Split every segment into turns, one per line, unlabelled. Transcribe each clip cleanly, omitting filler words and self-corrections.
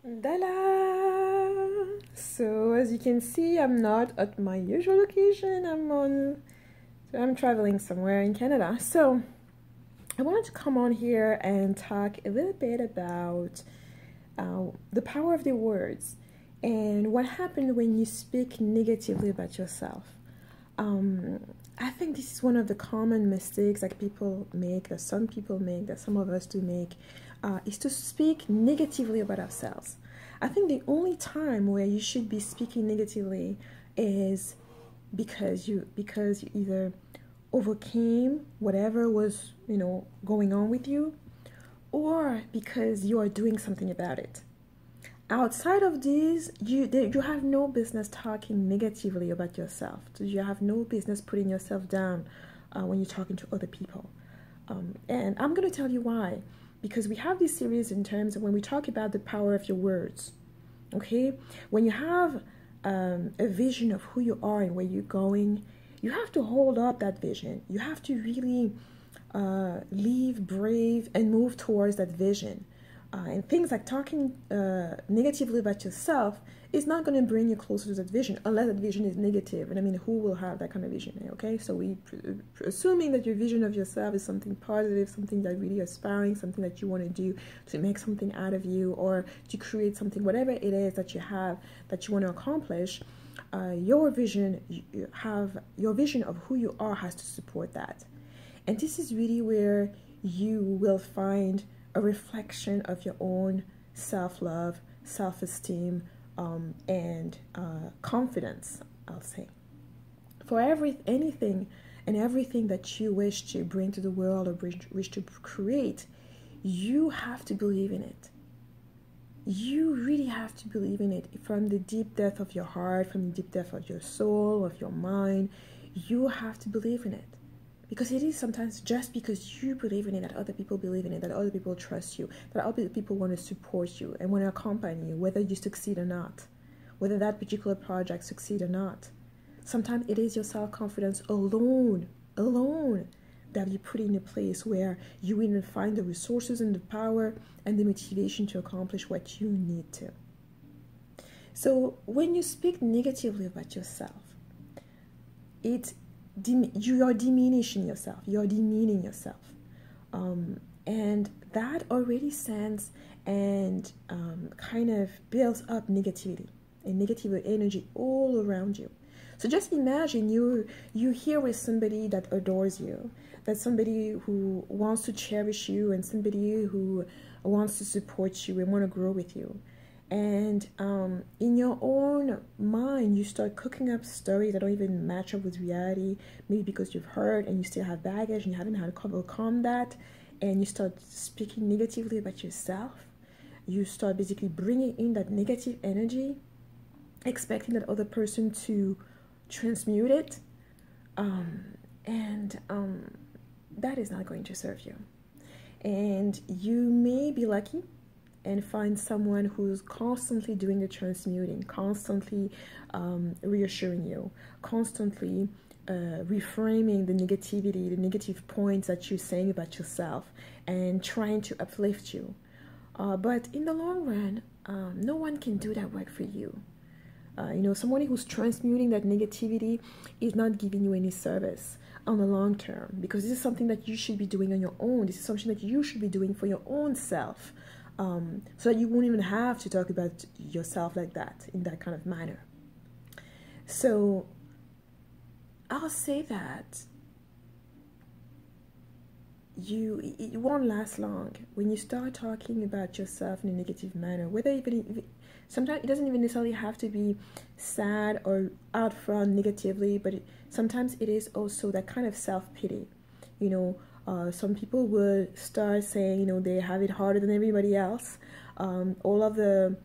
Dala! So as you can see, I'm not at my usual location. I'm traveling somewhere in Canada. So I wanted to come on here and talk a little bit about the power of the words and what happened when you speak negatively about yourself. I think this is one of the common mistakes that people make, that some people make, that some of us do make, is to speak negatively about ourselves. I think the only time where you should be speaking negatively is because you either overcame whatever was going on with you, or because you are doing something about it. Outside of these, you have no business talking negatively about yourself. You have no business putting yourself down when you're talking to other people. And I'm going to tell you why. Because we have this series in terms of when we talk about the power of your words. Okay? When you have a vision of who you are and where you're going, you have to hold up that vision. You have to really live brave and move towards that vision. And things like talking negatively about yourself is not going to bring you closer to that vision unless that vision is negative. And I mean, who will have that kind of vision? Okay, so assuming that your vision of yourself is something positive, something that really aspiring, something that you want to do to make something out of you or to create something, whatever it is that you have that you want to accomplish, your vision of who you are has to support that. And this is really where you will find a reflection of your own self-love, self-esteem, and confidence, I'll say. For anything and everything that you wish to bring to the world or wish to create, you have to believe in it. You really have to believe in it from the deep depth of your heart, from the deep depth of your soul, of your mind. You have to believe in it. Because it is sometimes just because you believe in it that other people believe in it, that other people trust you, that other people want to support you and want to accompany you, whether you succeed or not, whether that particular project succeed or not. Sometimes it is your self-confidence alone that you put in a place where you will find the resources and the power and the motivation to accomplish what you need to. So when you speak negatively about yourself, you are diminishing yourself, you're demeaning yourself, and that already sends and kind of builds up negativity and negative energy all around you. So just imagine you're here with somebody that adores you, that's somebody who wants to cherish you and somebody who wants to support you and want to grow with you. And in your own mind, you start cooking up stories that don't even match up with reality, maybe because you've heard and you still have baggage and you haven't had to overcome that, and you start speaking negatively about yourself. You start basically bringing in that negative energy, expecting that other person to transmute it, and that is not going to serve you. And you may be lucky and find someone who's constantly doing the transmuting, constantly reassuring you, constantly reframing the negativity, the negative points that you're saying about yourself and trying to uplift you. But in the long run, no one can do that work for you. Someone who's transmuting that negativity is not giving you any service on the long term, because this is something that you should be doing on your own. This is something that you should be doing for your own self. So that you won't even have to talk about yourself like that, in that kind of manner. So I'll say that it won't last long when you start talking about yourself in a negative manner, whether even sometimes it doesn't even necessarily have to be sad or out front negatively, but sometimes it is also that kind of self-pity. Some people would start saying, they have it harder than everybody else. All of the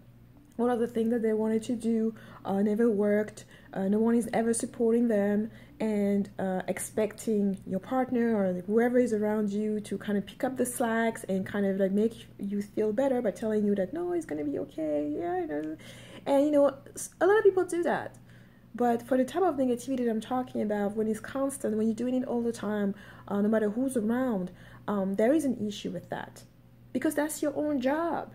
things that they wanted to do never worked. No one is ever supporting them, and expecting your partner or whoever is around you to kind of pick up the slacks and kind of like make you feel better by telling you that no, it's gonna be okay. Yeah, and a lot of people do that. But for the type of negativity that I'm talking about, when it's constant, when you're doing it all the time, no matter who's around, there is an issue with that. Because that's your own job.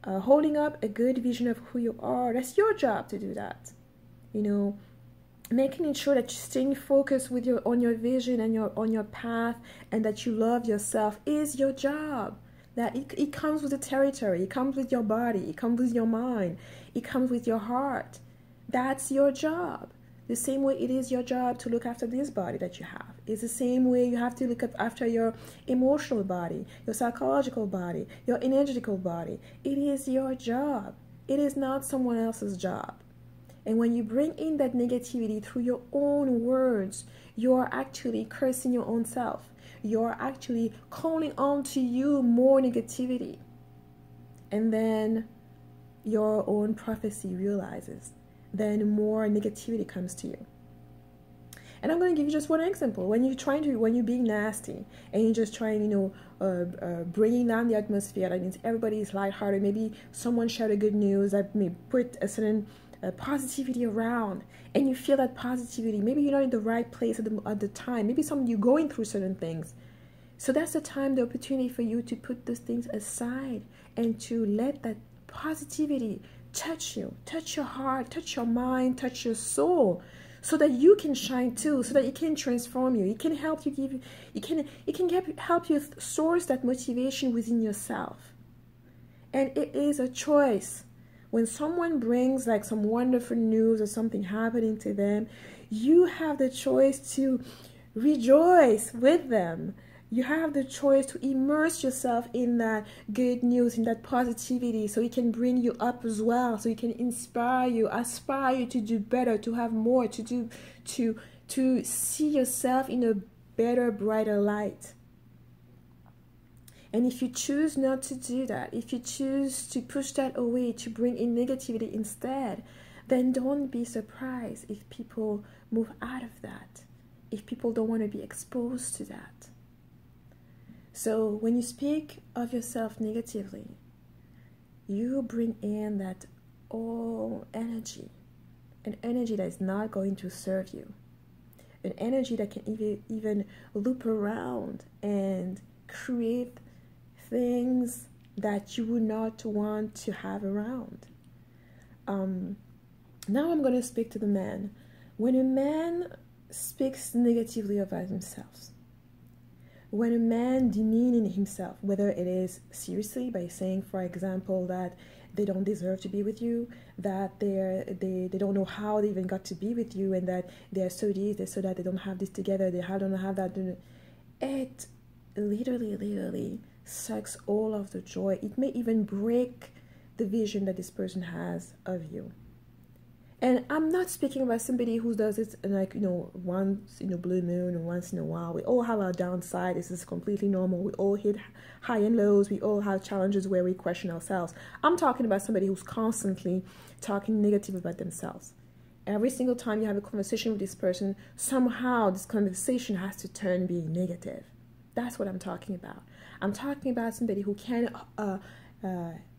holding up a good vision of who you are. That's your job to do that. You know, making sure that you're staying focused with on your vision and on your path, and that you love yourself is your job. That it comes with the territory, it comes with your body, it comes with your mind, it comes with your heart. That's your job. The same way it is your job to look after this body that you have. It's the same way you have to look after your emotional body, your psychological body, your energetical body. It is your job. It is not someone else's job. And when you bring in that negativity through your own words, you are actually cursing your own self. You are actually calling on to you more negativity. And then your own prophecy realizes. Then more negativity comes to you. And I'm going to give you just one example. When you're being nasty and you're just trying, bringing down the atmosphere, that means everybody is lighthearted. Maybe someone shared a good news that may put a certain positivity around, and you feel that positivity. Maybe you're not in the right place at the time. Maybe you're going through certain things. So that's the time, the opportunity for you to put those things aside and to let that positivity touch you, touch your heart, touch your mind, touch your soul, so that you can shine too, so that it can transform you. It can help you help you source that motivation within yourself. And it is a choice. When someone brings like some wonderful news or something happening to them, you have the choice to rejoice with them. You have the choice to immerse yourself in that good news, in that positivity, so it can bring you up as well, so it can inspire you, aspire you to do better, to have more, to see yourself in a better, brighter light. And if you choose not to do that, if you choose to push that away, to bring in negativity instead, then don't be surprised if people move out of that, if people don't want to be exposed to that. So when you speak of yourself negatively, you bring in that old energy, an energy that is not going to serve you, an energy that can even loop around and create things that you would not want to have around. Now I'm going to speak to the man. When a man speaks negatively about himself, when a man demeaning himself, whether it is seriously by saying, for example, that they don't deserve to be with you, that they don't know how they even got to be with you, and that they're so this, they're so that, they don't have this together, they don't have that. It literally sucks all of the joy. It may even break the vision that this person has of you. And I'm not speaking about somebody who does it like, once in a blue moon and once in a while. We all have our downside. This is completely normal. We all hit high and lows. We all have challenges where we question ourselves. I'm talking about somebody who's constantly talking negative about themselves. Every single time you have a conversation with this person, somehow this conversation has to turn being negative. That's what I'm talking about. I'm talking about somebody who can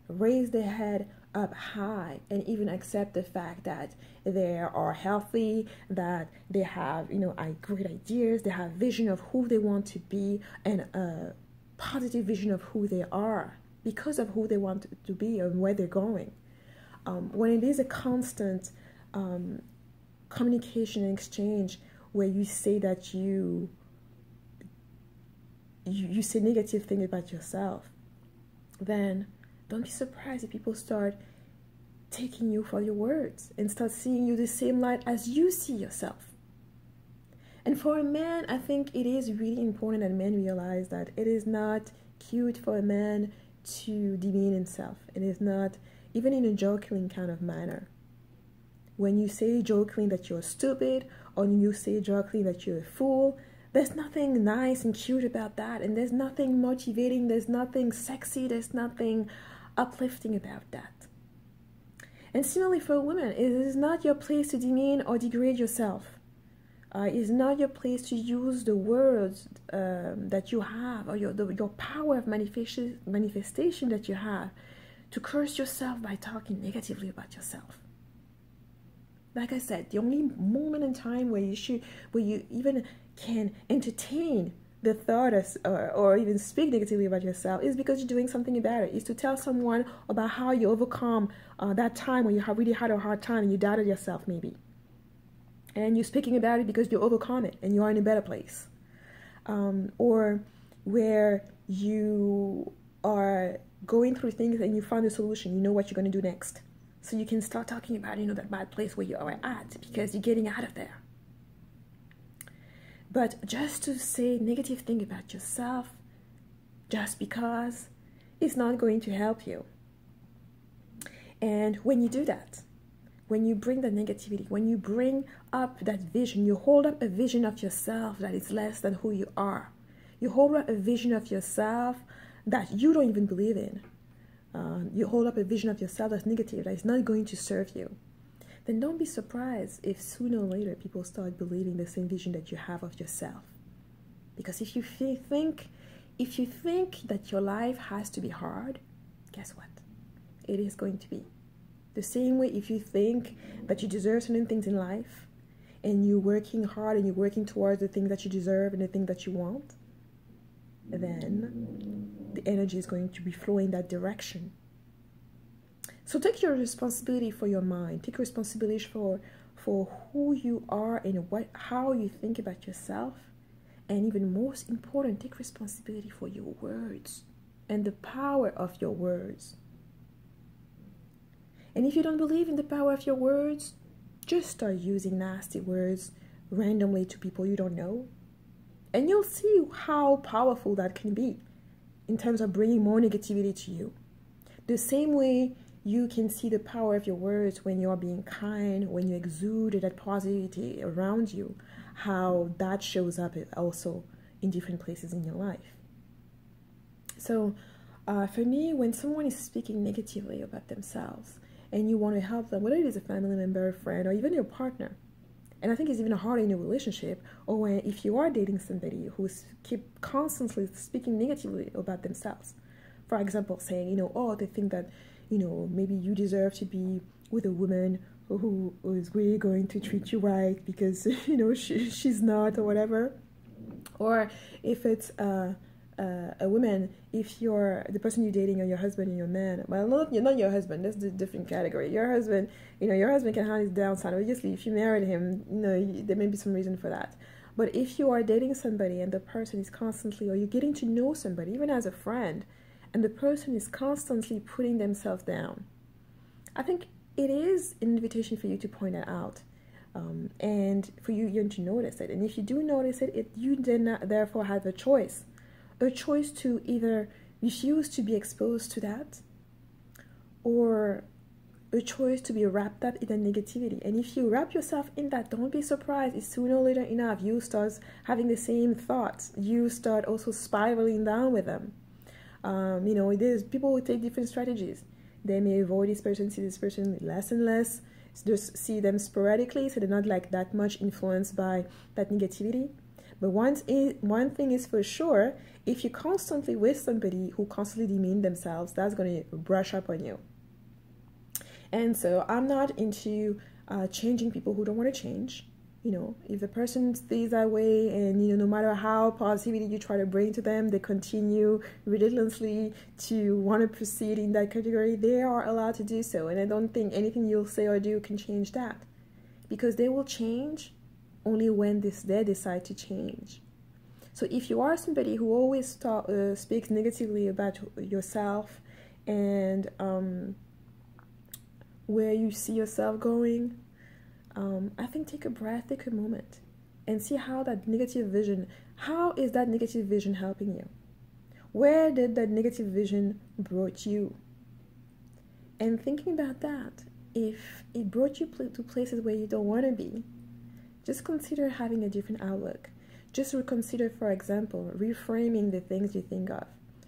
raise their head up high and even accept the fact that they are healthy, that they have, great ideas, they have vision of who they want to be, and a positive vision of who they are because of who they want to be and where they're going. When it is a constant communication and exchange where you say that you say negative things about yourself, then don't be surprised if people start taking you for your words and start seeing you the same light as you see yourself. And for a man, I think it is really important that men realize that it is not cute for a man to demean himself. It is not, even in a joking kind of manner. When you say jokingly that you're stupid, or you say jokingly that you're a fool, there's nothing nice and cute about that, and there's nothing motivating, there's nothing sexy, there's nothing uplifting about that. And similarly for a woman, it is not your place to demean or degrade yourself. It is not your place to use the words that you have, or your power of manifestation that you have, to curse yourself by talking negatively about yourself. Like I said, the only moment in time where you even can entertain the thought or even speak negatively about yourself is because you're doing something about it. Is to tell someone about how you overcome that time when you have really had a hard time and you doubted yourself maybe. And you're speaking about it because you overcome it and you are in a better place. Or where you are going through things and you found a solution, you know what you're going to do next. So you can start talking about, that bad place where you are at because you're getting out of there. But just to say negative thing about yourself, just because, is not going to help you. And when you do that, when you bring the negativity, when you bring up that vision, you hold up a vision of yourself that is less than who you are. You hold up a vision of yourself that you don't even believe in. You hold up a vision of yourself that's negative, that is not going to serve you. Then don't be surprised if sooner or later people start believing the same vision that you have of yourself. Because if you think that your life has to be hard, guess what? It is going to be. The same way if you think that you deserve certain things in life and you're working hard and you're working towards the things that you deserve and the things that you want, then the energy is going to be flowing that direction. So take your responsibility for your mind. Take responsibility for who you are and how you think about yourself. And even most important, take responsibility for your words and the power of your words. And if you don't believe in the power of your words, just start using nasty words randomly to people you don't know. And you'll see how powerful that can be in terms of bringing more negativity to you. The same way you can see the power of your words when you're being kind, when you exude that positivity around you, how that shows up also in different places in your life. So for me, when someone is speaking negatively about themselves and you want to help them, whether it is a family member, a friend, or even your partner, and I think it's even harder in a relationship, or if you are dating somebody who's constantly speaking negatively about themselves. For example, saying, they think that, maybe you deserve to be with a woman who is really going to treat you right because, she's not, or whatever. Or if it's a woman, if you're the person you're dating or your husband and your man, well, not your husband, that's the different category. Your husband, your husband can have his downside. Obviously, if you married him, there may be some reason for that. But if you are dating somebody and the person is constantly, or you're getting to know somebody, even as a friend, and the person is constantly putting themselves down, I think it is an invitation for you to point that out. And for you to notice it. And if you do notice it, you then therefore have a choice to either refuse to be exposed to that, or a choice to be wrapped up in the negativity. And if you wrap yourself in that, don't be surprised if sooner or later enough you start having the same thoughts. You start also spiraling down with them. There's people who take different strategies. They may avoid this person, see this person less and less, just see them sporadically, so they're not like that much influenced by that negativity. But one thing is for sure, if you're constantly with somebody who constantly demean themselves, that's going to brush up on you. And so I'm not into changing people who don't want to change. If the person stays that way and, no matter how positivity you try to bring to them, they continue relentlessly to want to proceed in that category, they are allowed to do so. And I don't think anything you'll say or do can change that. Because they will change only when they decide to change. So if you are somebody who always speaks negatively about yourself and where you see yourself going, I think take a breath, take a moment, and see how is that negative vision helping you? Where did that negative vision brought you? And thinking about that, if it brought you to places where you don't want to be, just consider having a different outlook. Just reconsider, for example, reframing the things you think of,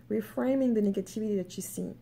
reframing the negativity that you see,